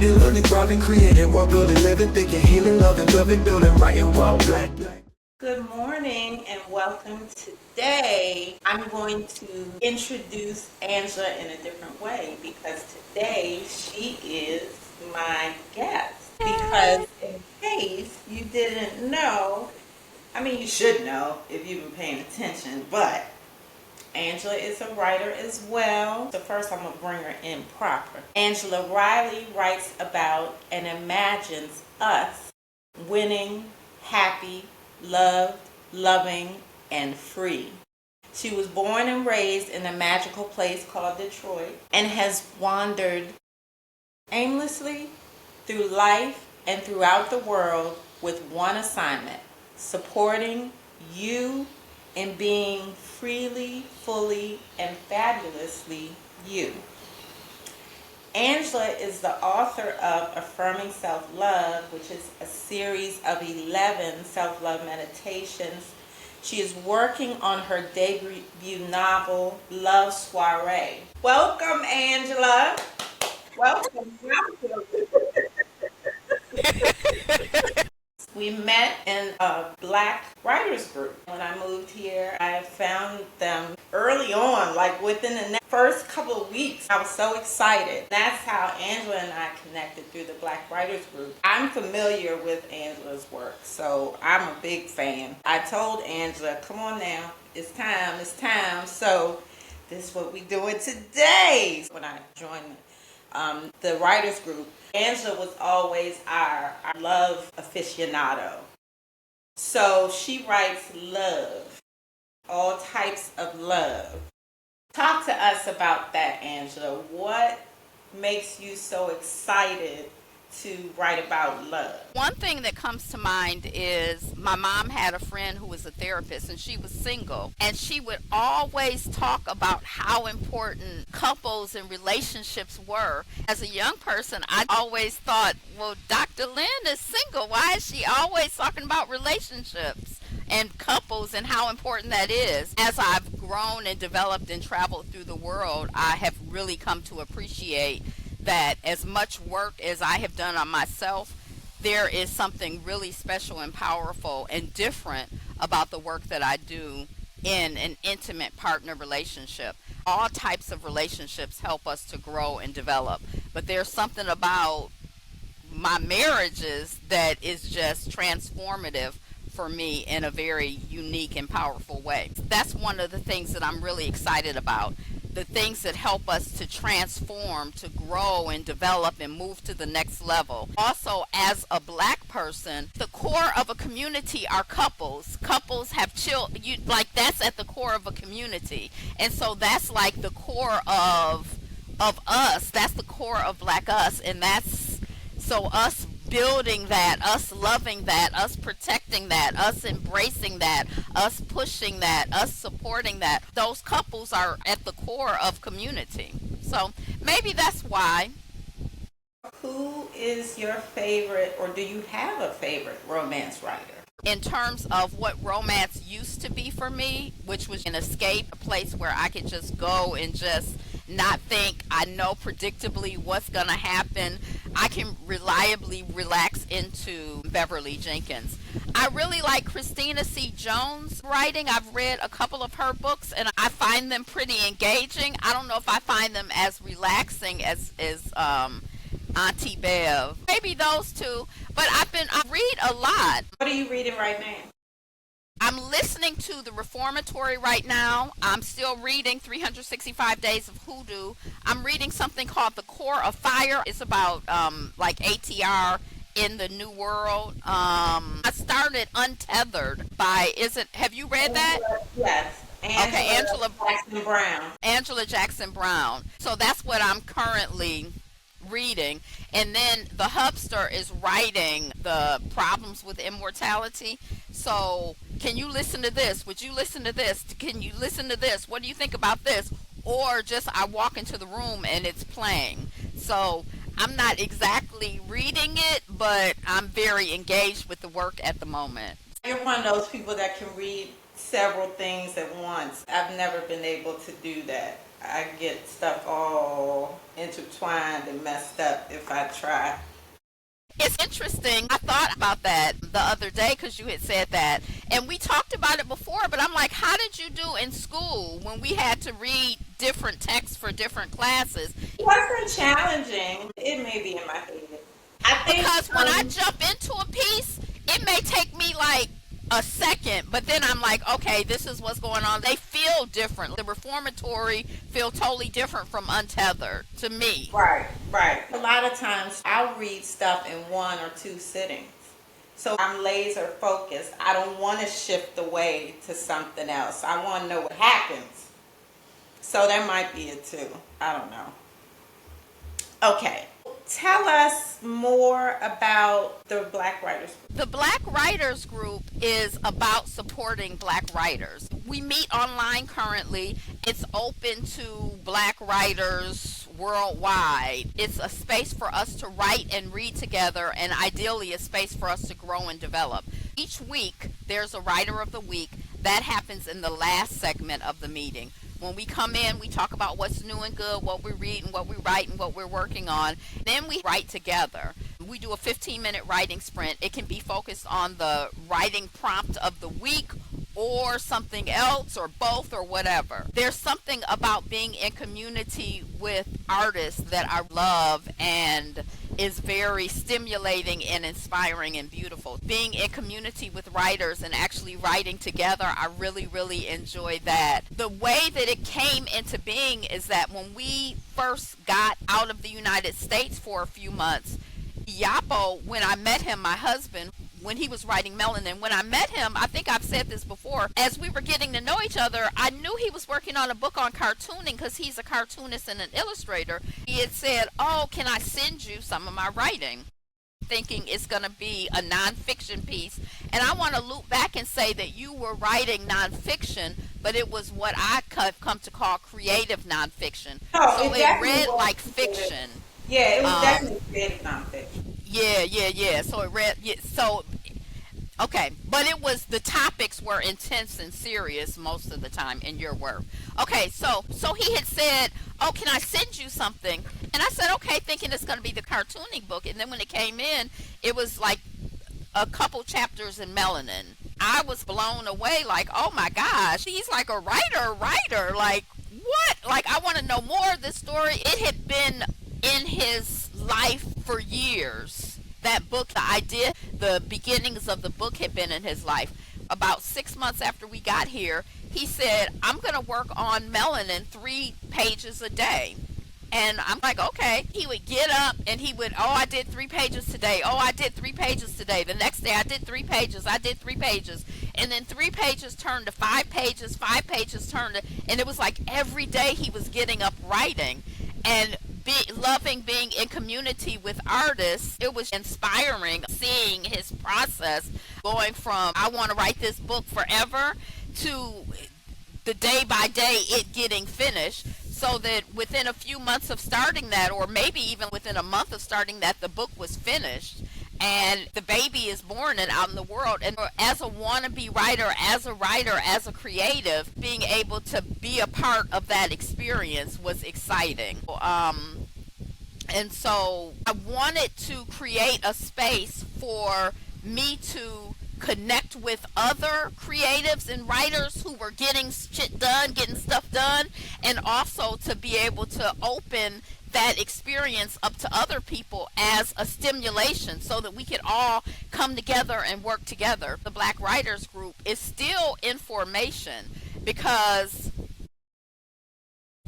Eating, learning, thriving, creating, world building, living, thinking, healing, loving, loving, building, writing, while black. Good morning and welcome. Today I'm going to introduce Angela in a different way because today she is my guest. Because in case you didn't know, I mean, you should know if you've been paying attention, but Angela is a writer as well. So first I'm going to bring her in proper. Angela Riley writes about and imagines us winning, happy, loved, loving, and free. She was born and raised in a magical place called Detroit and has wandered aimlessly through life and throughout the world with one assignment: supporting you in being freely, fully, and fabulously you. Angela is the author of Affirming Self-Love, which is a series of 11 self-love meditations. She is working on her debut novel, Love Soiree. Welcome, Angela. Welcome. We met in a Black writers group. When I moved here, I found them early on, like within the first couple of weeks. I was so excited. That's how Angela and I connected, through the Black writers group. I'm familiar with Angela's work, so I'm a big fan. I told Angela, come on now, it's time, it's time. So this is what we're doing today. When I joined the writers group, Angela was always our love aficionado. So she writes love, all types of love. Talk to us about that, Angela. What makes you so excited to write about love? One thing that comes to mind is my mom had a friend who was a therapist, and she was single, and she would always talk about how important couples and relationships were. As a young person, I always thought, well, Dr. Lynn is single. Why is she always talking about relationships and couples and how important that is? As I've grown and developed and traveled through the world, I have really come to appreciate that as much work as I have done on myself, there is something really special and powerful and different about the work that I do in an intimate partner relationship. All types of relationships help us to grow and develop, but there's something about my marriages that is just transformative for me in a very unique and powerful way. That's one of the things that I'm really excited about. The things that help us to transform, to grow and develop and move to the next level. Also, as a Black person, the core of a community are couples. Couples have children, like that's at the core of a community. And so that's like the core of us. That's the core of Black us. And that's, so us building that, us loving that, us protecting that, us embracing that, us pushing that, us supporting that. Those couples are at the core of community. So maybe that's why. Who is your favorite, or do you have a favorite romance writer? In terms of what romance used to be for me, which was an escape, a place where I could just go and just not think. I know predictably what's going to happen. I can reliably relax into Beverly Jenkins. I really like Christina C. Jones' writing. I've read a couple of her books and I find them pretty engaging. I don't know if I find them as relaxing as Auntie Bev. Maybe those two, but I read a lot. What are you reading right now? I'm listening to The Reformatory right now. I'm still reading 365 Days of Hoodoo. I'm reading something called The Core of Fire. It's about like ATR in the New World. I started Untethered by, have you read that? Yes. Angela Jackson Brown. Angela Jackson Brown. So that's what I'm currently reading. And then the hubster is writing The Problems with Immortality. So can you listen to this? Would you listen to this? Can you listen to this? What do you think about this? Or just I walk into the room and it's playing. So I'm not exactly reading it, but I'm very engaged with the work at the moment. You're one of those people that can read several things at once. I've never been able to do that. I get stuff all intertwined and messed up if I try. It's interesting. I thought about that the other day because you had said that. And we talked about it before, but I'm like, how did you do in school when we had to read different texts for different classes? It wasn't challenging. It may be in my head. I think Because when I jump into a piece, it may take me like a second, but then I'm like, okay, this is what's going on. They feel different. The reformatory feel totally different from untethered to me. right, right. A lot of times I'll read stuff in one or two sittings. So I'm laser focused. I don't want to shift away to something else. I want to know what happens. So that might be it too. I don't know. Okay. Tell us more about the Black Writers Group. The Black Writers Group is about supporting Black writers. We meet online currently. It's open to Black writers worldwide. It's a space for us to write and read together, and ideally a space for us to grow and develop. Each week, there's a Writer of the Week. That happens in the last segment of the meeting. When we come in, we talk about what's new and good, what we read and what we write and what we're working on. Then we write together. We do a 15-minute writing sprint. It can be focused on the writing prompt of the week or something else or both or whatever. There's something about being in community with artists that I love and is very stimulating and inspiring and beautiful. Being in community with writers and actually writing together, I really, really enjoy that. The way that it came into being is that when we first got out of the United States for a few months, Yapo, when I met him, my husband, when he was writing Melanin, when I met him, I think I've said this before, as we were getting to know each other, I knew he was working on a book on cartooning because he's a cartoonist and an illustrator. He had said, oh, can I send you some of my writing? Thinking it's going to be a nonfiction piece. And I want to loop back and say that you were writing nonfiction, but it was what I come to call creative nonfiction. Oh, so it read like fiction. Yeah, it was definitely creative nonfiction. Yeah. So it read, okay. But it was, the topics were intense and serious most of the time in your work. Okay, so he had said, oh, can I send you something? And I said, okay, thinking it's going to be the cartooning book. And then when it came in, it was like a couple chapters in Melanin. I was blown away, like, oh my gosh, he's like a writer. Like, what? Like, I want to know more of this story. It had been in his life for years. That book, the idea, the beginnings of the book had been in his life. About 6 months after we got here, he said, I'm going to work on Melanin 3 pages a day. And I'm like, okay. He would get up and he would, oh, I did 3 pages today. Oh, I did 3 pages today. The next day I did 3 pages. I did 3 pages. And then 3 pages turned to 5 pages. 5 pages turned to, and it was like every day he was getting up writing. And loving being in community with artists, it was inspiring seeing his process going from I want to write this book forever to the day by day it getting finished, so that within a few months of starting that, or maybe even within a month of starting that, the book was finished and the baby is born and out in the world. And as a wannabe writer, as a creative, being able to be a part of that experience was exciting. And so I wanted to create a space for me to connect with other creatives and writers who were getting shit done, getting stuff done, and also to be able to open that experience up to other people as a stimulation so that we could all come together and work together. The Black Writers Group is still in formation because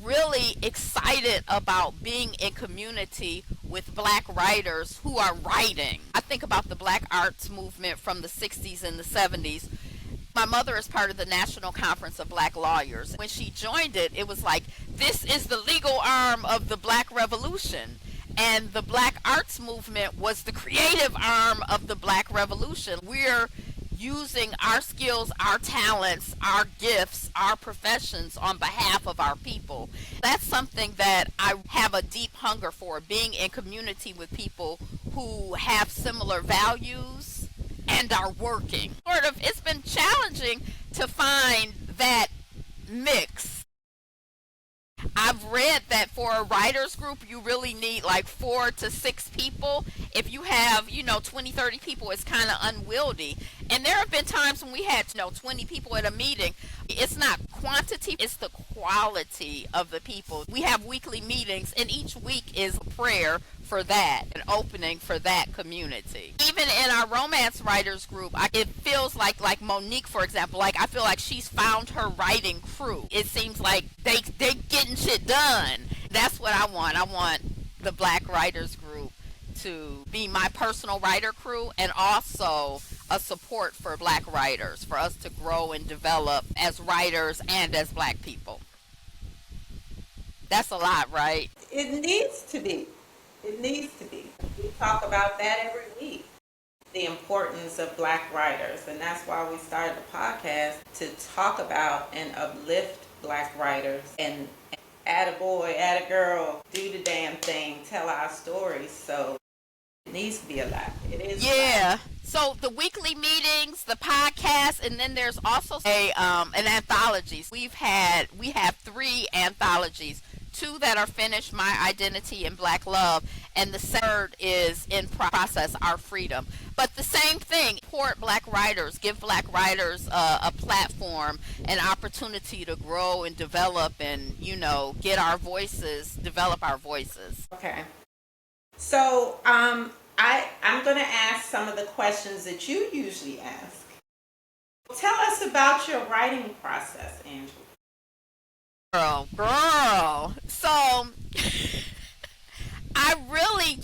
really excited about being in community with Black writers who are writing. I think about the Black arts movement from the 60s and the 70s. My mother is part of the National Conference of Black Lawyers. When she joined it, it was like, this is the legal arm of the Black Revolution. And the Black arts movement was the creative arm of the Black Revolution. We're using our skills, our talents, our gifts, our professions on behalf of our people. That's something that I have a deep hunger for, being in community with people who have similar values and are working. It's been challenging to find that mix. I've read that for a writers group, you really need like 4 to 6 people. If you have, 20, 30 people, it's kind of unwieldy. And there have been times when we had, 20 people at a meeting. It's not quantity, it's the quality of the people. We have weekly meetings, and each week is prayer for that, an opening for that community. Even in our romance writers group, it feels like Monique, for example, like I feel like she's found her writing crew. It seems like they getting shit done. That's what I want. I want the Black writers group to be my personal writer crew, and also a support for Black writers, for us to grow and develop as writers and as Black people. That's a lot, right? It needs to be. It needs to be. We talk about that every week. The importance of Black writers. And that's why we started the podcast, to talk about and uplift Black writers and add a boy, add a girl, do the damn thing, tell our stories. So it needs to be a lot. It is. Yeah. So the weekly meetings, the podcast, and then there's also an anthology. We have 3 anthologies. 2 that are finished, My Identity and Black Love, and the third is in process, Our Freedom. But the same thing, support Black writers, give Black writers a platform, an opportunity to grow and develop, and get our voices, develop our voices. Okay. So I'm going to ask some of the questions that you usually ask. Tell us about your writing process, Angela. Girl. So I really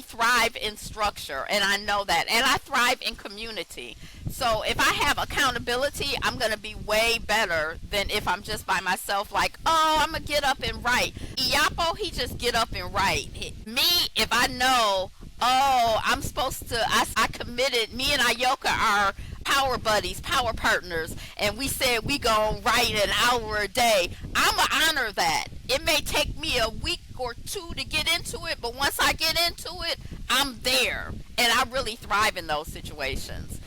thrive in structure, and I know that, and I thrive in community. So if I have accountability, I'm going to be way better than if I'm just by myself, like, oh, I'm going to get up and write. Iapo, he just get up and write. Me, if I know, oh, I'm supposed to, I committed, me and Ayoka are power buddies, power partners, and we said we gonna write an hour a day. I'ma honor that. It may take me a week or 2 to get into it, but once I get into it, I'm there, and I really thrive in those situations.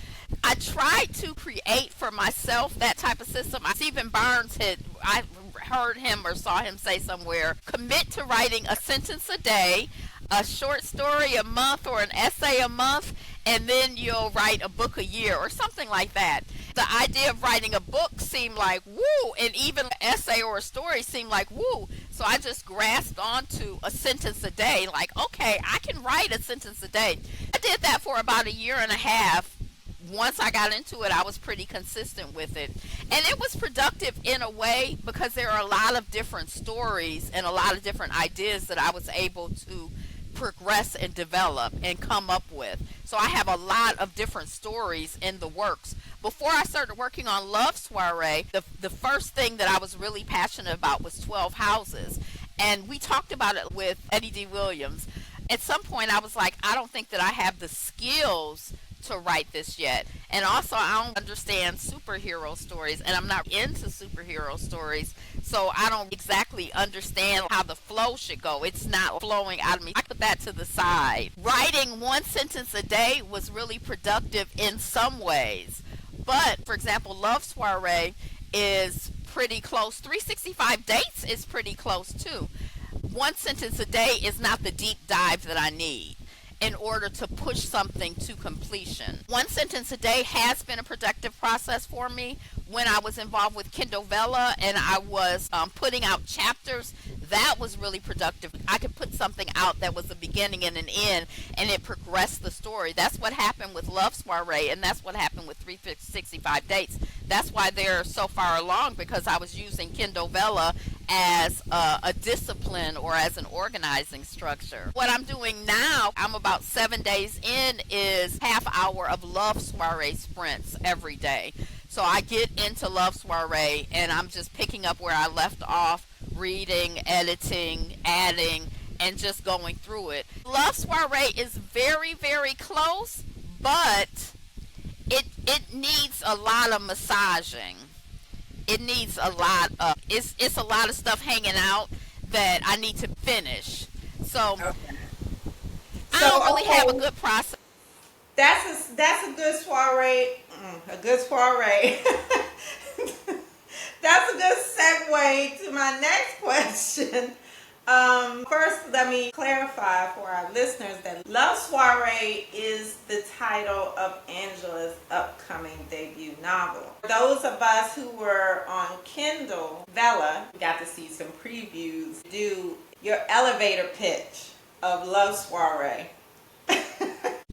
I tried to create for myself that type of system. Stephen Barnes I heard him or saw him say somewhere, commit to writing a sentence a day, a short story a month, or an essay a month, and then you'll write a book a year or something like that. The idea of writing a book seemed like woo, and even an essay or a story seemed like woo. So I just grasped onto a sentence a day, like, okay, I can write a sentence a day. I did that for about a year and a half. Once I got into it, I was pretty consistent with it. And it was productive in a way because there are a lot of different stories and a lot of different ideas that I was able to progress and develop and come up with. So I have a lot of different stories in the works. Before I started working on Love Soiree, the first thing that I was really passionate about was 12 Houses. And we talked about it with Eddie D. Williams. At some point I was like, I don't think that I have the skills to write this yet. And also I don't understand superhero stories, and I'm not into superhero stories, so I don't exactly understand how the flow should go. It's not flowing out of me. I put that to the side. Writing 1 sentence a day was really productive in some ways, but for example, Love Soiree is pretty close. 365 Dates is pretty close too. 1 sentence a day is not the deep dive that I need in order to push something to completion. 1 sentence a day has been a productive process for me. When I was involved with Kindle Vella and I was putting out chapters, that was really productive. I could put something out that was a beginning and an end, and it progressed the story. That's what happened with Love Soiree, and that's what happened with 365 Dates. That's why they're so far along, because I was using Kindle Vella as a discipline or as an organizing structure. What I'm doing now, I'm about 7 days in, is half hour of Love Soiree sprints every day. So I get into Love Soiree and I'm just picking up where I left off, reading, editing, adding, and just going through it. Love Soiree is very, very close, but it needs a lot of massaging. It needs a lot of, it's a lot of stuff hanging out that I need to finish. So okay. I don't really have a good process. That's a good soiree. A good soiree. That's a good segue to my next question. First, let me clarify for our listeners that Love Soiree is the title of Angela's upcoming debut novel. Those of us who were on Kindle Vella got to see some previews. Do your elevator pitch of Love Soiree.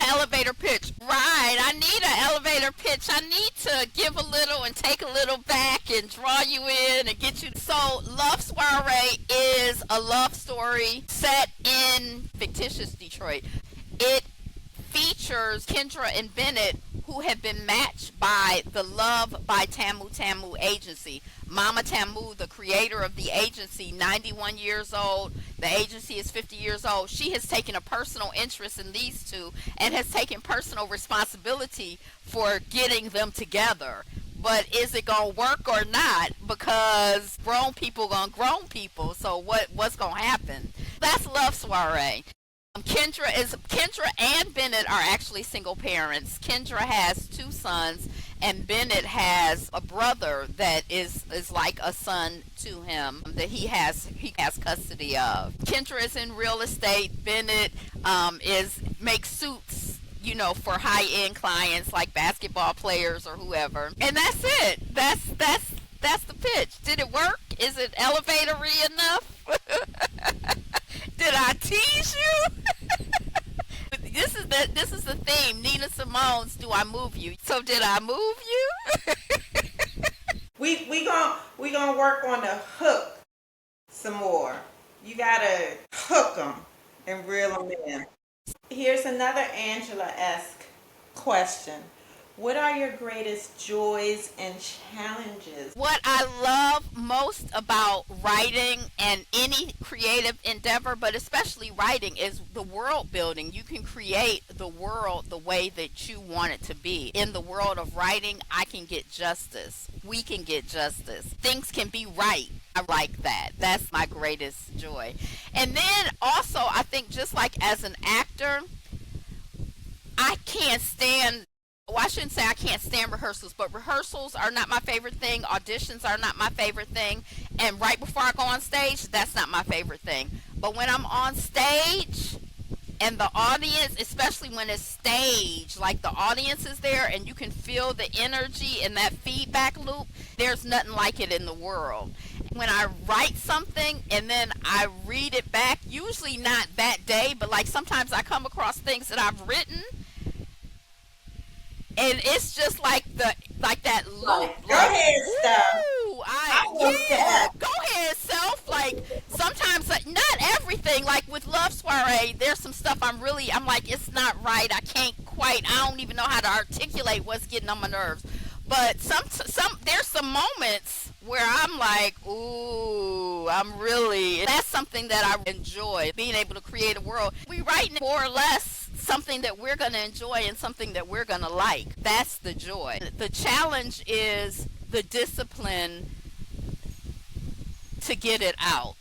Elevator pitch. Right. I need an elevator pitch. I need to give a little and take a little back and draw you in and get you. So, Love Soiree is a love story set in fictitious Detroit. It features Kendra and Bennett, who have been matched by the Love by Tamu Tamu agency. Mama Tamu, the creator of the agency, 91 years old. The agency is 50 years old. She has taken a personal interest in these two and has taken personal responsibility for getting them together. But is it going to work or not? Because grown people gonna grown people. So what's going to happen? That's Love Soiree. Kendra and Bennett are actually single parents. Kendra has 2 sons, and Bennett has a brother that is like a son to him that he has custody of. Kendra is in real estate. Bennett makes suits, for high-end clients like basketball players or whoever. And that's it. That's the pitch. Did it work? Is it elevator-y enough? Did I tease you? This is the theme. Nina Simone's "Do I Move You?" So did I move you? we gonna work on the hook some more. You gotta hook them and reel them in. Here's another Angela-esque question. What are your greatest joys and challenges? What I love most about writing and any creative endeavor, but especially writing, is the world building. You can create the world the way that you want it to be. In the world of writing, I can get justice. We can get justice. Things can be right. I like that. That's my greatest joy. And then also, I think just like as an actor, I can't stand, well, I shouldn't say I can't stand rehearsals, but rehearsals are not my favorite thing. Auditions are not my favorite thing. And right before I go on stage, that's not my favorite thing. But when I'm on stage and the audience, especially when it's stage, like the audience is there and you can feel the energy and that feedback loop, there's nothing like it in the world. When I write something and then I read it back, usually not that day, but like sometimes I come across things that I've written, and it's just like that loop. Go ahead, stuff. Yeah, go ahead, self. Like sometimes, not everything. Like with Love Soiree, there's some stuff I'm like, it's not right. I don't even know how to articulate what's getting on my nerves. But there's some moments where I'm like, ooh, that's something that I enjoy, being able to create a world. We write more or less something that we're going to enjoy and something that we're going to like. That's the joy. The challenge is the discipline to get it out.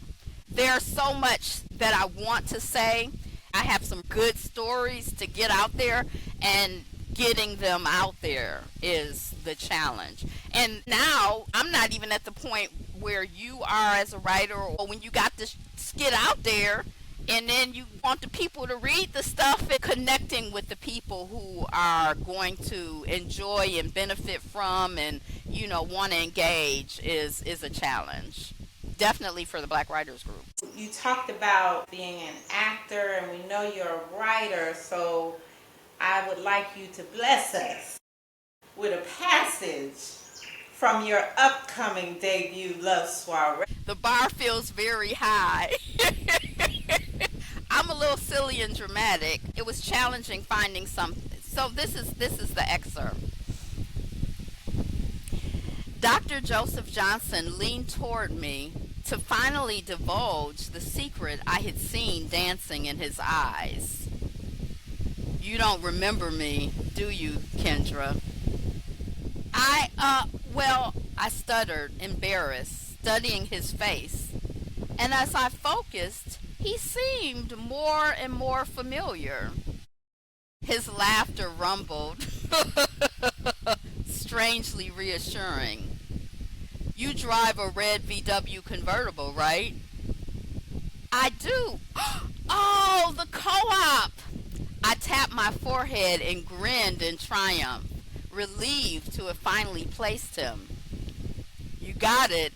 There's so much that I want to say. I have some good stories to get out there, and getting them out there is the challenge. And now I'm not even at the point where you are as a writer, or when you got this skit out there and then you want the people to read the stuff, and connecting with the people who are going to enjoy and benefit from and want to engage is a challenge, definitely, for the Black Writers Group. You talked about being an actor, and we know you're a writer, so I would like you to bless us with a passage from your upcoming debut, Love Soiree. The bar feels very high. I'm a little silly and dramatic. It was challenging finding something. So this is the excerpt. Dr. Joseph Johnson leaned toward me to finally divulge the secret I had seen dancing in his eyes. You don't remember me, do you, Kendra? I stuttered, embarrassed, studying his face. And as I focused, he seemed more and more familiar. His laughter rumbled, strangely reassuring. You drive a red VW convertible, right? I do. Oh, the co-op. I tapped my forehead and grinned in triumph, relieved to have finally placed him. You got it.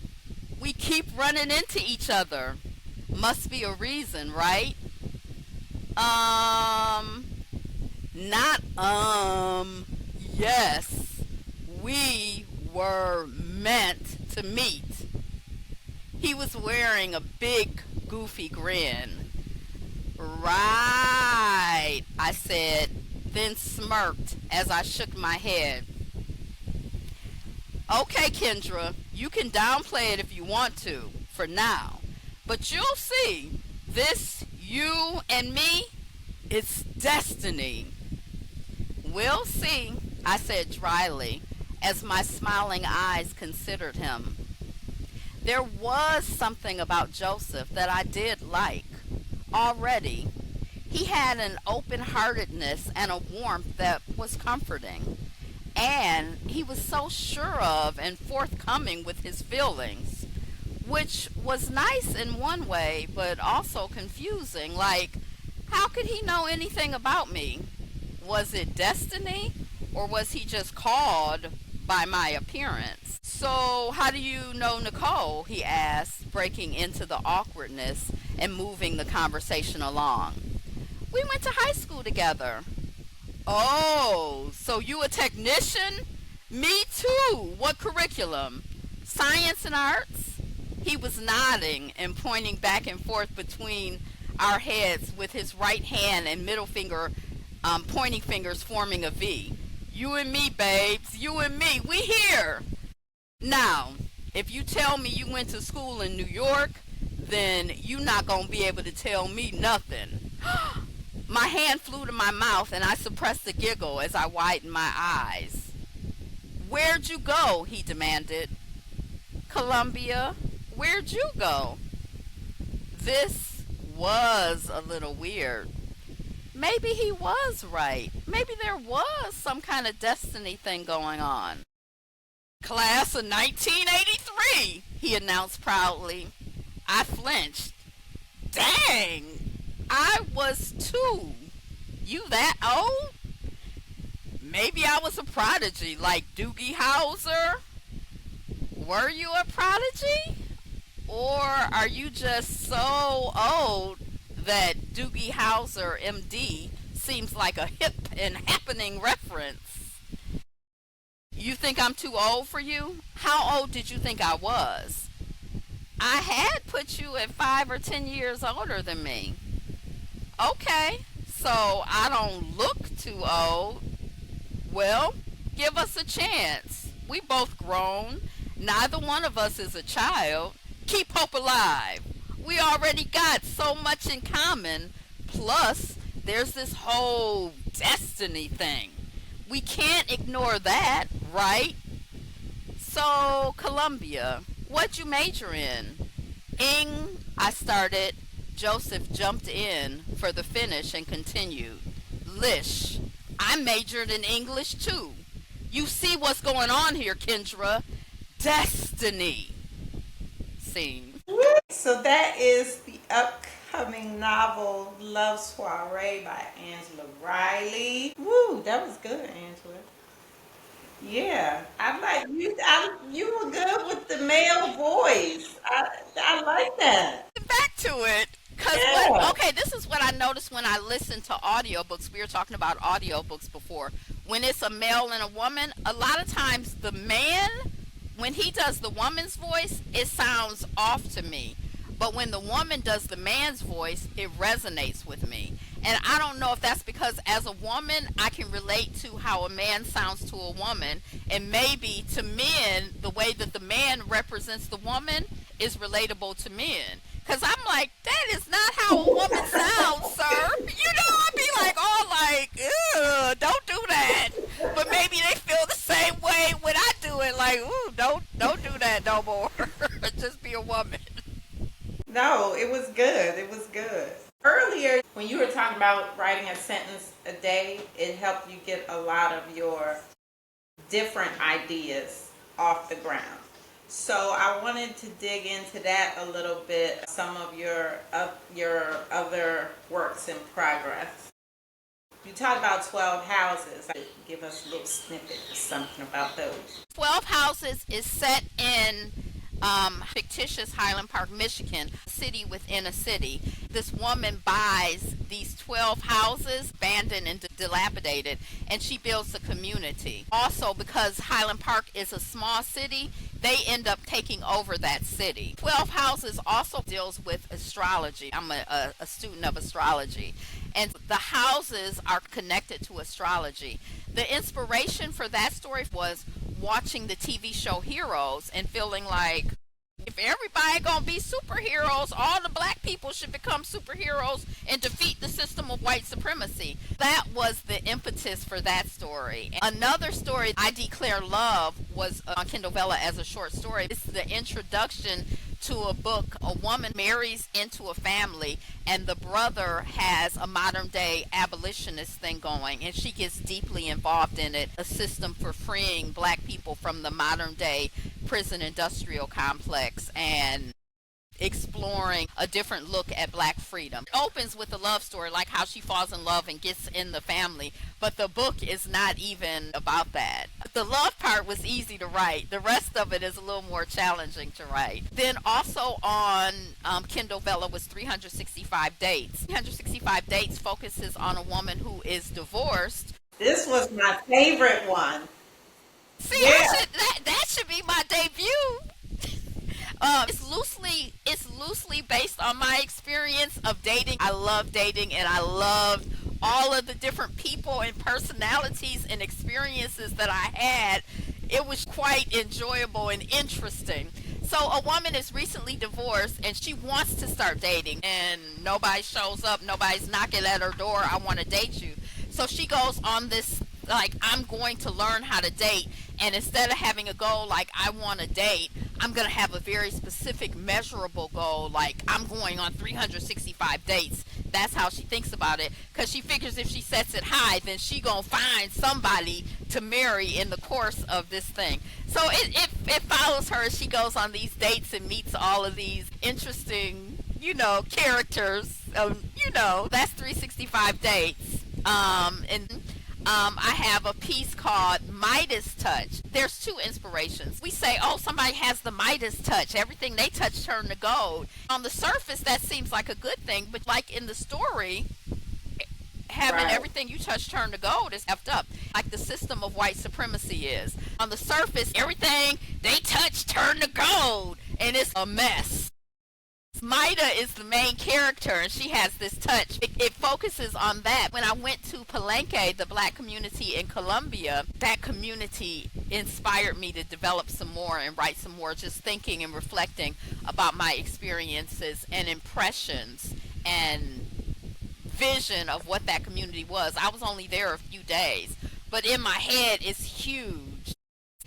We keep running into each other. Must be a reason, right? Um, not yes. We were meant to meet. He was wearing a big, goofy grin. Right, I said, then smirked as I shook my head. Okay, Kendra, you can downplay it if you want to, for now. But you'll see, this, you and me, it's destiny. We'll see, I said dryly, as my smiling eyes considered him. There was something about Joseph that I did like, already. He had an open-heartedness and a warmth that was comforting. And he was so sure of and forthcoming with his feelings, which was nice in one way, but also confusing. Like, how could he know anything about me? Was it destiny, or was he just called by my appearance? So, how do you know Nicole? He asked, breaking into the awkwardness and moving the conversation along. We went to high school together. Oh, so you a technician? Me too. What curriculum? Science and arts? He was nodding and pointing back and forth between our heads with his right hand and middle finger, pointing fingers forming a V. You and me, babes. You and me. We here. Now, if you tell me you went to school in New York, then you not gonna be able to tell me nothing. My hand flew to my mouth and I suppressed a giggle as I widened my eyes. Where'd you go? He demanded. Columbia. Where'd you go? This was a little weird. Maybe he was right. Maybe there was some kind of destiny thing going on. Class of 1983, he announced proudly. I flinched. Dang! I was 2. You that old? Maybe I was a prodigy like Doogie Howser. Were you a prodigy? Or are you just so old that Doogie Howser, MD, seems like a hip and happening reference? You think I'm too old for you? How old did you think I was? I had put you at 5 or 10 years older than me. Okay, so I don't look too old. Well, give us a chance. We both grown. Neither one of us is a child. Keep hope alive. We already got so much in common. Plus, there's this whole destiny thing. We can't ignore that, right? So, Columbia, what'd you major in? I started. Joseph jumped in for the finish and continued. Lish, I majored in English too. You see what's going on here, Kendra. Destiny. Scene. So that is the upcoming novel Love Soiree by Angela Riley. Woo, that was good, Angela. Yeah, I like you. You were good with the male voice. I like that. Back to it. Yeah. Okay, this is what I noticed when I listened to audiobooks. We were talking about audiobooks before. When it's a male and a woman, a lot of times the man, when he does the woman's voice, it sounds off to me. But when the woman does the man's voice, it resonates with me. And I don't know if that's because as a woman, I can relate to how a man sounds to a woman. And maybe to men, the way that the man represents the woman is relatable to men. Because I'm like, that is not how a woman sounds, sir. You know, I'd be like, oh, like, ew, don't do that. But maybe they feel the same way when I do it. Like, ooh, don't do that no more. Just be a woman. No, it was good. It was good. Earlier, when you were talking about writing a sentence a day, it helped you get a lot of your different ideas off the ground. So I wanted to dig into that a little bit. Some of your other works in progress. You talked about 12 houses. Give us a little snippet or something about those. 12 Houses is set in fictitious Highland Park, Michigan, city within a city. This woman buys these 12 houses, abandoned and dilapidated, and she builds a community. Also, because Highland Park is a small city, they end up taking over that city. 12 Houses also deals with astrology. I'm a student of astrology, and the houses are connected to astrology. The inspiration for that story was watching the TV show Heroes and feeling like, if everybody gonna be superheroes, all the black people should become superheroes and defeat the system of white supremacy. That was the impetus for that story. Another story, I Declare Love, was on Kindle Vella as a short story. It's the introduction to a book. A woman marries into a family, and the brother has a modern day abolitionist thing going, and she gets deeply involved in it, a system for freeing black people from the modern day prison industrial complex and exploring a different look at black freedom. It opens with a love story, like how she falls in love and gets in the family, but the book is not even about that. The love part was easy to write. The rest of it is a little more challenging to write. Then also on Kindle Vella was 365 Dates. 365 Dates focuses on a woman who is divorced. This was my favorite one. See, Yeah. that should be my debut. It's loosely based on my experience of dating. I love dating, and I loved all of the different people and personalities and experiences that I had. It was quite enjoyable and interesting. So a woman is recently divorced and she wants to start dating, and nobody shows up, nobody's knocking at her door, I want to date you. So she goes on this, like, I'm going to learn how to date, and instead of having a goal like I want to date, I'm going to have a very specific measurable goal, like I'm going on 365 dates. That's how she thinks about it, because she figures if she sets it high, then she going to find somebody to marry in the course of this thing. So it follows her as she goes on these dates and meets all of these interesting, characters. That's 365 dates. I have a piece called Midas Touch. There's two inspirations. We say, oh, somebody has the Midas touch. Everything they touch turn to gold. On the surface, that seems like a good thing, but like in the story, having everything you touch turn to gold is effed up, like the system of white supremacy is. On the surface, everything they touch turn to gold, and it's a mess. Maida is the main character, and she has this touch. It focuses on that. When I went to Palenque, the black community in Colombia, that community inspired me to develop some more and write some more, just thinking and reflecting about my experiences and impressions and vision of what that community was. I was only there a few days, but in my head it's huge.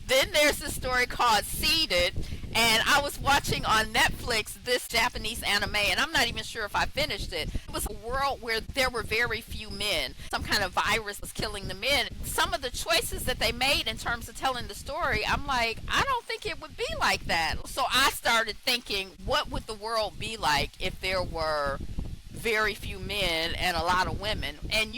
Then there's this story called Seeded, and I was watching on Netflix this Japanese anime, and I'm not even sure if I finished it. It was a world where there were very few men. Some kind of virus was killing the men. Some of the choices that they made in terms of telling the story, I'm like, I don't think it would be like that. So I started thinking, what would the world be like if there were very few men and a lot of women? And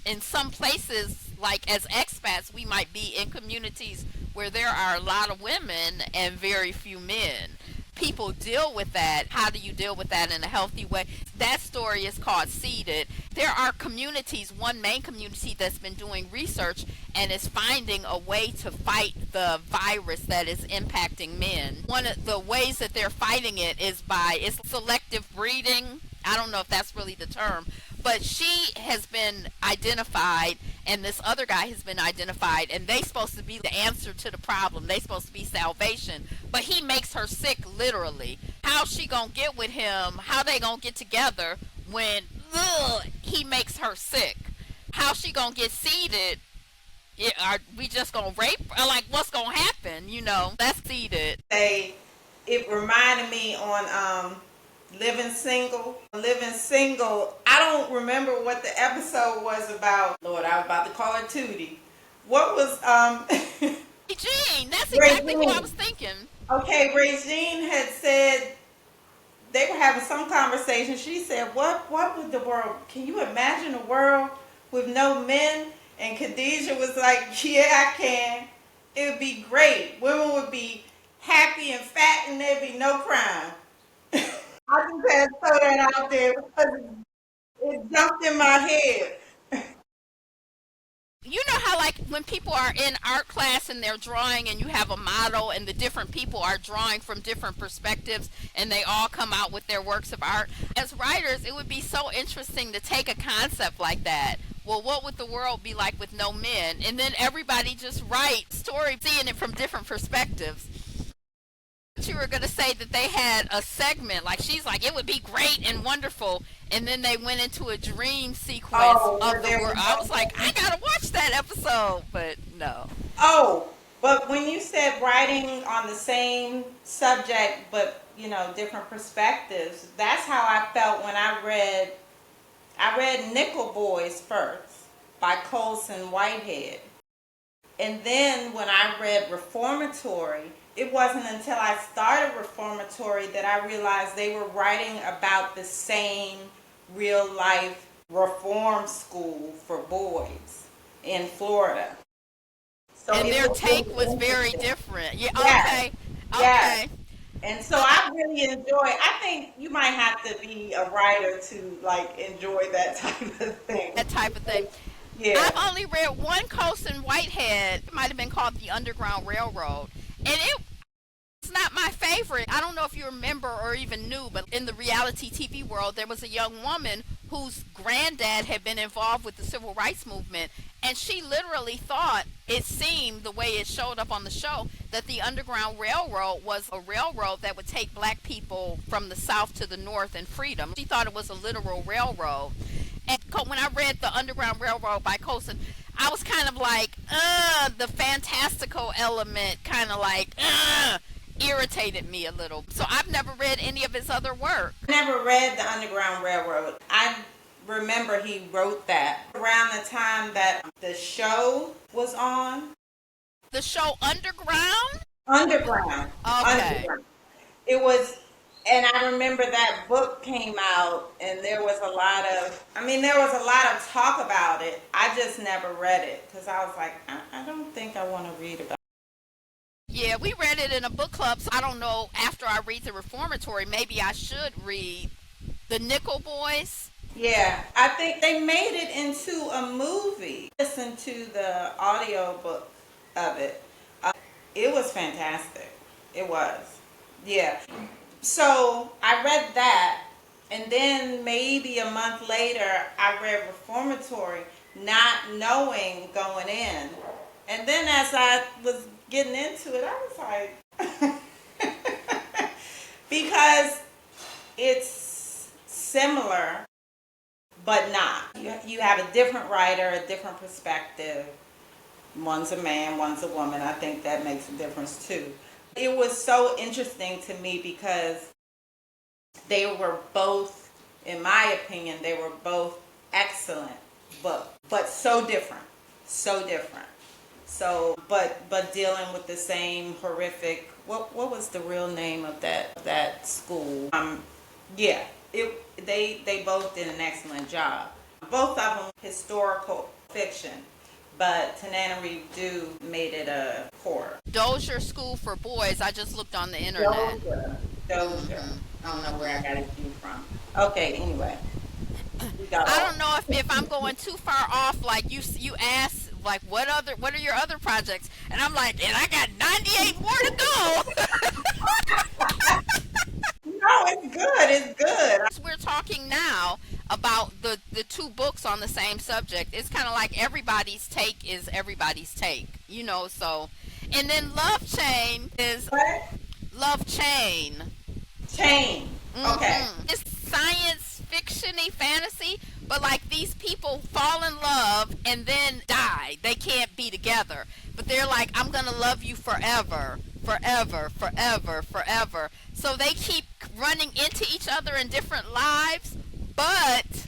in some places, like as expats, we might be in communities where there are a lot of women and very few men. People deal with that. How do you deal with that in a healthy way? That story is called Seeded. There are communities, one main community that's been doing research and is finding a way to fight the virus that is impacting men. One of the ways that they're fighting it is by selective breeding. I don't know if that's really the term, but she has been identified and this other guy has been identified, and they supposed to be the answer to the problem. They supposed to be salvation, but he makes her sick literally. How she gonna get with him? How they gonna get together when he makes her sick? How she gonna get seeded? Are we just gonna rape? Or like, what's gonna happen? That's Seeded. It reminded me on Living Single. Living Single. I don't remember what the episode was about. Lord, I was about to call her Tootie. What was Jean, that's exactly what I was thinking. Okay, Regine had said they were having some conversation. She said, "What would the world? Can you imagine a world with no men?" And Khadijah was like, "Yeah, I can. It would be great. Women would be happy and fat, and there'd be no crime." I just had to throw that out there because it jumped in my head. You know how, like, when people are in art class and they're drawing and you have a model and the different people are drawing from different perspectives and they all come out with their works of art? As writers, it would be so interesting to take a concept like that. Well, what would the world be like with no men? And then everybody just write story seeing it from different perspectives. You were going to say that they had a segment, like she's like, it would be great and wonderful, and then they went into a dream sequence Oh, of the there world. was I was no. like, I gotta watch that episode, but no. Oh, but when you said writing on the same subject, but different perspectives, that's how I felt when I read Nickel Boys first by Colson Whitehead. And then when I read Reformatory, it wasn't until I started Reformatory that I realized they were writing about the same real life reform school for boys in Florida. So And it their was take was really very interesting. different. Yeah, Yes, okay, yes. okay, And so I really enjoy. I think you might have to be a writer to like enjoy that type of thing. that type of thing. Yeah. I've only read one Colson Whitehead. It might have been called The Underground Railroad, and it's not my favorite. I don't know if you remember or even knew, but in the reality TV world, there was a young woman whose granddad had been involved with the civil rights movement, and she literally thought, it seemed the way it showed up on the show, that the Underground Railroad was a railroad that would take black people from the South to the North in freedom. She thought it was a literal railroad. And when I read The Underground Railroad by Colson, I was kind of like, the fantastical element kind of like, irritated me a little. So I've never read any of his other work. I never read the Underground Railroad. I remember he wrote that around the time that the show was on. The show Underground? Underground. Okay. Underground. It was, and I remember that book came out, and there was a lot of talk about it. I just never read it because I was like, I don't think I want to read about it. Yeah, we read it in a book club, so I don't know, after I read the Reformatory, maybe I should read The Nickel Boys. Yeah, I think they made it into a movie. Listen to the audio book of it. It was fantastic. It was. Yeah. So I read that, and then maybe a month later, I read Reformatory, not knowing going in. And then as I was getting into it, I was like, because it's similar, but not. You have a different writer, a different perspective. One's a man, one's a woman. I think that makes a difference too. It was so interesting to me because they were both, in my opinion, they were both excellent books, but so different, so different. So, but dealing with the same horrific. What was the real name of that school? Yeah, they both did an excellent job. Both of them historical fiction, but Tananarive Due made it a horror. Dozier School for Boys, I just looked on the internet. Dozier. I don't know where I got it from. Okay, anyway. I don't know if I'm going too far off. Like you asked, like what are your other projects? And I'm like, and I got 98 more to go. No, it's good. It's good. We're talking now about the two books on the same subject. It's kind of like everybody's take is everybody's take, so. And then Love Chain is What? Love Chain. Chain. Okay. It's science fiction-y fantasy, but like these people fall in love and then die. They can't be together. But they're like, I'm going to love you forever, forever, forever, forever. So they keep running into each other in different lives, but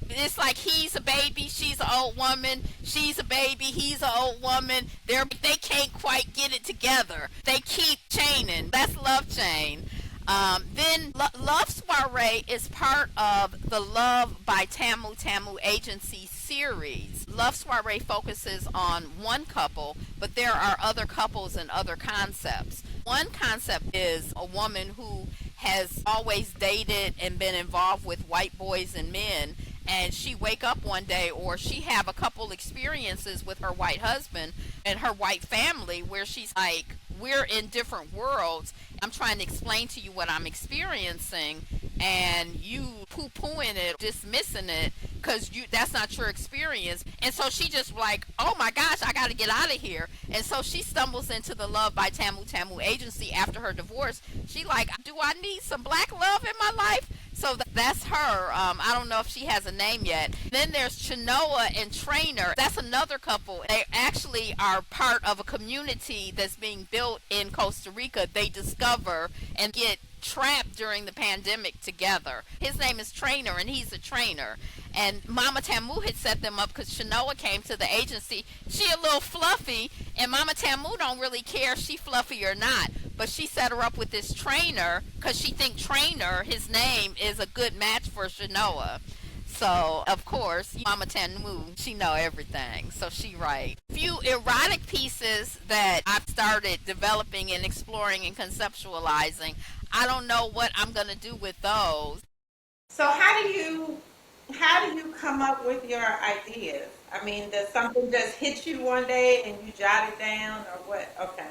it's like he's a baby, she's an old woman, she's a baby, he's an old woman. They can't quite get it together. They keep chaining. That's Love Chain. Then Love Soiree is part of the Love by Tamu Tamu Agency series. Love Soiree focuses on one couple, but there are other couples and other concepts. One concept is a woman who has always dated and been involved with white boys and men, and she wake up one day, or she have a couple experiences with her white husband and her white family where she's like, we're in different worlds. I'm trying to explain to you what I'm experiencing, and you poo-pooing it, dismissing it, because that's not your experience. And so she just like, oh my gosh, I got to get out of here. And so she stumbles into the Love by Tamu Tamu Agency after her divorce. She like, do I need some black love in my life? So that's her. I don't know if she has a name yet. Then there's Chinoa and Trainer. That's another couple. They actually are part of a community that's being built in Costa Rica. They discover and get trapped during the pandemic together. His name is Trainer, and he's a trainer. And Mama Tamu had set them up because Chinoa came to the agency. She a little fluffy, and Mama Tamu don't really care if she fluffy or not. But she set her up with this trainer because she think Trainer, his name, is a good match for Chinoa. So, of course, Mama Tamu, she know everything. So she write few erotic pieces that I've started developing and exploring and conceptualizing. I don't know what I'm going to do with those. So how do you come up with your ideas? I mean, does something just hit you one day and you jot it down, or what? Okay.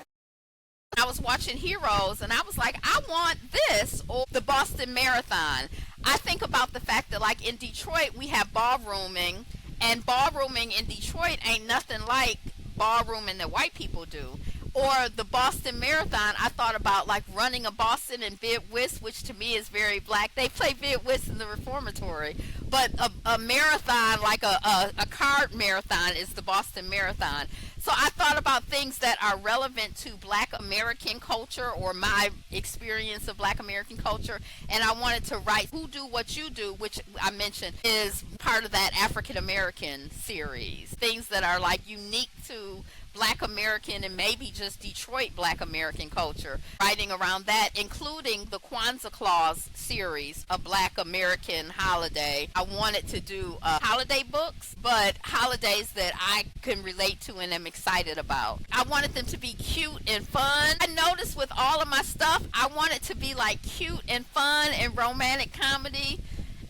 I was watching Heroes, and I was like, I want this, or the Boston Marathon. I think about the fact that, like, in Detroit, we have ballrooming, and ballrooming in Detroit ain't nothing like ballrooming that white people do. Or the Boston Marathon, I thought about like running a Boston and bid whist, which to me is very black. They play bid whist in the reformatory, but a marathon, like a card marathon, is the Boston Marathon. So I thought about things that are relevant to Black American culture, or my experience of Black American culture, and I wanted to write Who Do What You Do, which I mentioned is part of that African American series. Things that are like unique to Black American and maybe just Detroit Black American culture, writing around that, including the Kwanzaa Claus series, a Black American holiday. I wanted to do holiday books, but holidays that I can relate to and am excited about. I wanted them to be cute and fun. I noticed with all of my stuff, I want it to be like cute and fun and romantic comedy.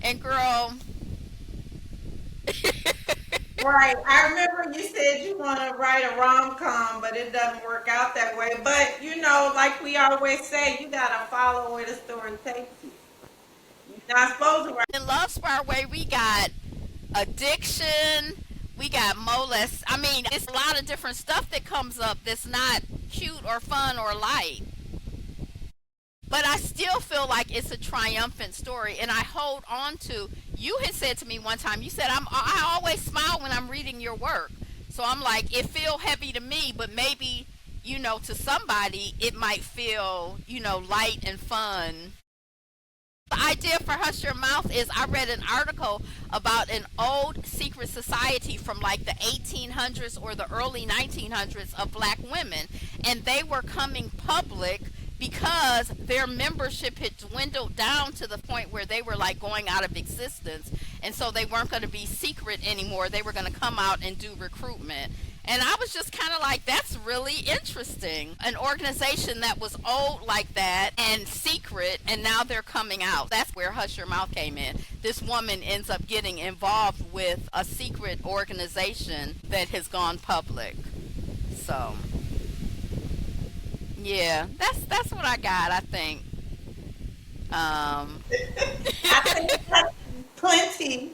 And girl, Right. I remember you said you want to write a rom-com, but it doesn't work out that way. But, you know, like we always say, you got to follow where the story takes you. You're not supposed to write. in Love Soiree, we got addiction, we got molest. I mean, it's a lot of different stuff that comes up that's not cute or fun or light. But I still feel like it's a triumphant story, and I hold on to. You had said to me one time, you said, I always smile when I'm reading your work. So I'm like, it feel heavy to me, but maybe, you know, to somebody, it might feel, you know, light and fun. The idea for Hush Your Mouth is I read an article about an old secret society from like the 1800s or the early 1900s of Black women, and they were coming public because their membership had dwindled down to the point where they were like going out of existence, and so they weren't going to be secret anymore. They were going to come out and do recruitment. And I was just kind of like, that's really interesting. An organization that was old like that and secret, and now they're coming out. That's where Hush Your Mouth came in. This woman ends up getting involved with a secret organization that has gone public. So yeah, that's what I got, I think. I think that's plenty.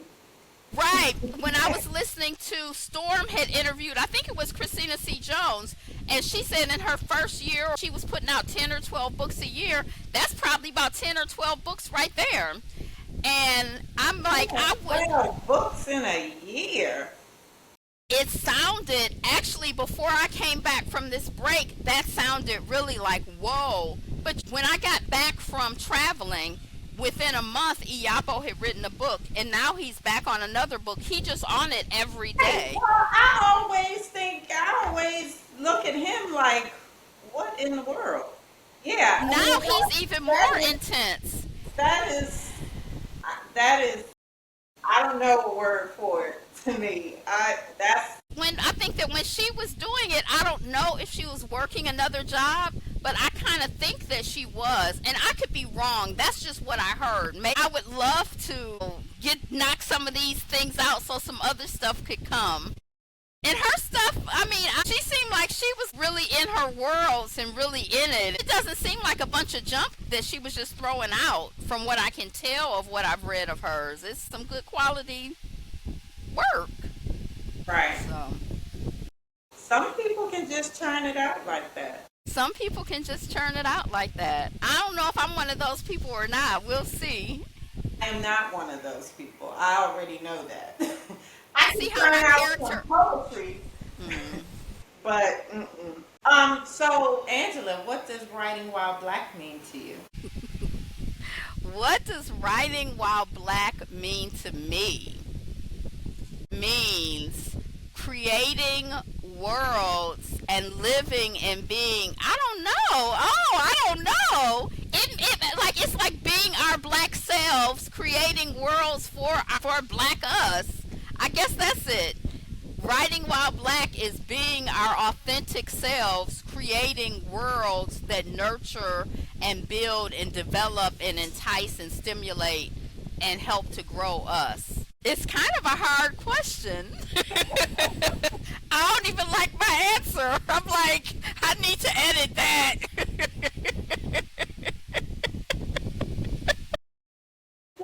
Right. When I was listening to Storm had interviewed, I think it was Christina C. Jones, and she said in her first year she was putting out 10 or 12 books a year. That's probably about 10 or 12 books right there. And I'm like, I would 12 books in a year. It sounded, actually, before I came back from this break, that sounded really like, whoa. But when I got back from traveling, within a month, Iapo had written a book, and now he's back on another book. He just on it every Hey, day. well, I always look at him like, what in the world? Yeah, I mean, Now he's even more intense. that is, that is, I don't know a word for it to me. When I think that when she was doing it, I don't know if she was working another job, but I kind of think that she was, and I could be wrong. That's just what I heard. Maybe I would love to knock some of these things out so some other stuff could come. And her stuff, I mean, she seemed like she was really in her worlds and really in it. It doesn't seem like a bunch of junk that she was just throwing out from what I can tell of what I've read of hers. It's some good quality work. right. So Some people can just turn it out like that. some people can just churn it out like that. I don't know if I'm one of those people or not. We'll see. I am not one of those people. I already know that. I See can how turn that out character. some poetry, Mm. but So Angela, what does writing while black mean to you? What does writing while black mean to me? Means creating worlds and living and being. I don't know. Oh, I don't know. It's like being our black selves, creating worlds for black us. I guess that's it. Writing while black is being our authentic selves, creating worlds that nurture and build and develop and entice and stimulate and help to grow us. It's kind of a hard question. I don't even like my answer. I'm like, I need to edit that.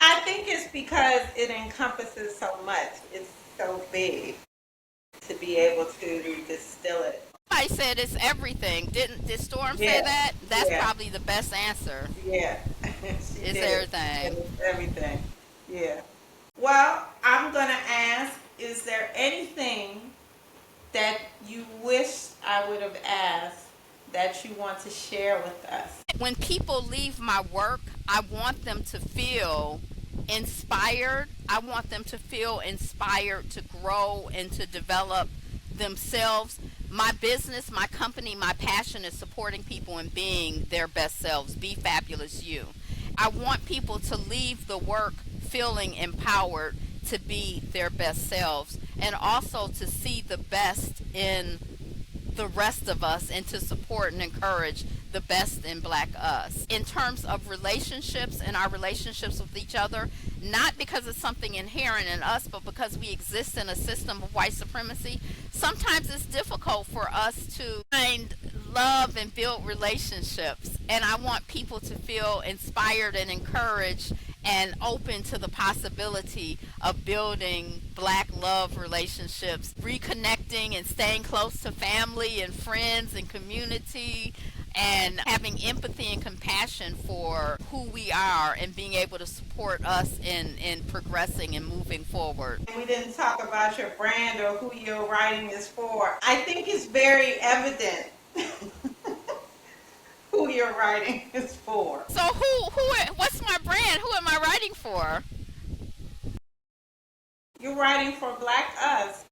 I think it's because it encompasses so much. It's so big to be able to distill it. I said it's everything. Did Storm say Yeah. that? That's Yeah. probably the best answer. Yeah, she It's did. everything. It's everything. Yeah. Well, I'm gonna ask: is there anything that you wish I would have asked that you want to share with us? When people leave my work, I want them to feel inspired. I want them to feel inspired to grow and to develop themselves. My business, my company, my passion is supporting people and being their best selves. Be fabulous you. I want people to leave the work feeling empowered to be their best selves and also to see the best in the rest of us and to support and encourage the best in black us. In terms of relationships and our relationships with each other, not because it's something inherent in us, but because we exist in a system of white supremacy, sometimes it's difficult for us to find love and build relationships. And I want people to feel inspired and encouraged and open to the possibility of building black love relationships, reconnecting and staying close to family and friends and community, and having empathy and compassion for who we are and being able to support us in progressing and moving forward. We didn't talk about your brand or who your writing is for. I think it's very evident who your writing is for. So what's my brand? Who am I writing for? You're writing for Black us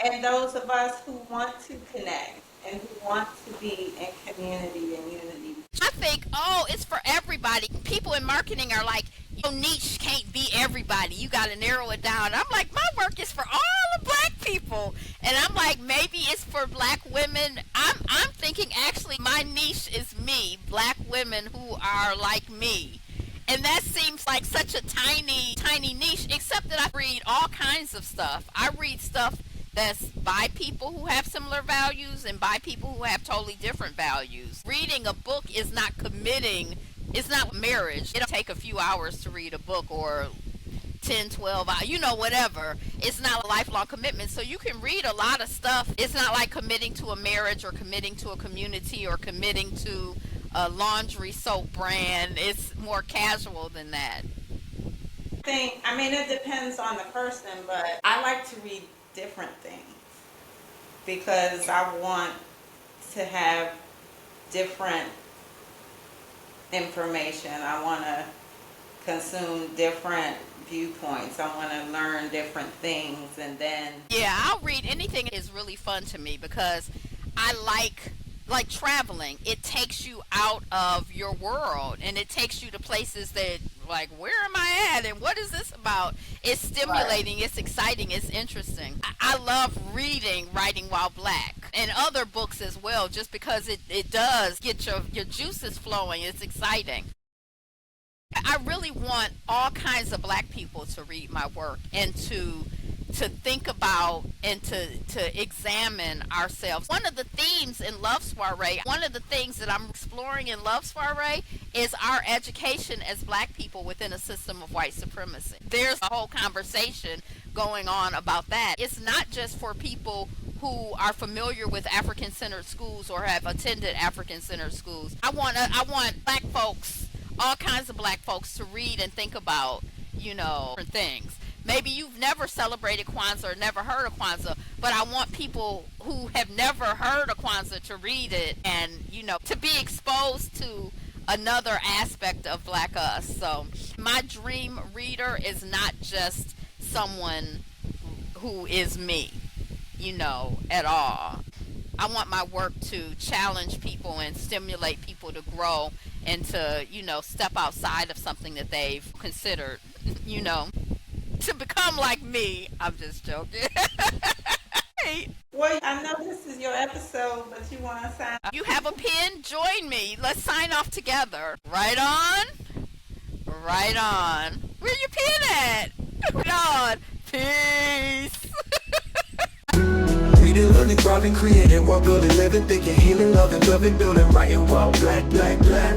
and those of us who want to connect and who want to be in community and unity. I think, oh, it's for everybody. People in marketing are like, your niche can't be everybody. You got to narrow it down. I'm like, my work is for all the black people. And I'm like, maybe it's for black women. I'm thinking actually my niche is me, black women who are like me. And that seems like such a tiny, tiny niche, except that I read all kinds of stuff. I read stuff that's by people who have similar values and by people who have totally different values. Reading a book is not committing, it's not marriage. It'll take a few hours to read a book or 10, 12 hours, whatever. It's not a lifelong commitment. So you can read a lot of stuff. It's not like committing to a marriage or committing to a community or committing to a laundry soap brand. It's more casual than that. It depends on the person, but I like to read different things because I want to have different information. I want to consume different viewpoints. I want to learn different things, and then Yeah, I'll read anything is really fun to me because I like traveling. It takes you out of your world and it takes you to places that like where am I at and what is this about? It's stimulating, it's exciting, it's interesting. I love reading Writing While Black and other books as well just because it does get your juices flowing. It's exciting. I really want all kinds of black people to read my work and to think about and to examine ourselves. One of the themes in Love Soiree, one of the things that I'm exploring in Love Soiree is our education as black people within a system of white supremacy. There's a whole conversation going on about that. It's not just for people who are familiar with African-centered schools or have attended African-centered schools. I want black folks, all kinds of black folks, to read and think about, different things. Maybe you've never celebrated Kwanzaa or never heard of Kwanzaa, but I want people who have never heard of Kwanzaa to read it and, to be exposed to another aspect of Black us. So my dream reader is not just someone who is me, at all. I want my work to challenge people and stimulate people to grow and to, step outside of something that they've considered, to become like me. I'm just joking. Hey. Well, I know this is your episode, but you want to sign. You have a pen? Join me. Let's sign off together. Right on. Right on. Where your pen at? Right on. Peace. Reading, learning, growing, creating, while building, living, thinking, healing, loving, building, writing while black, black, black.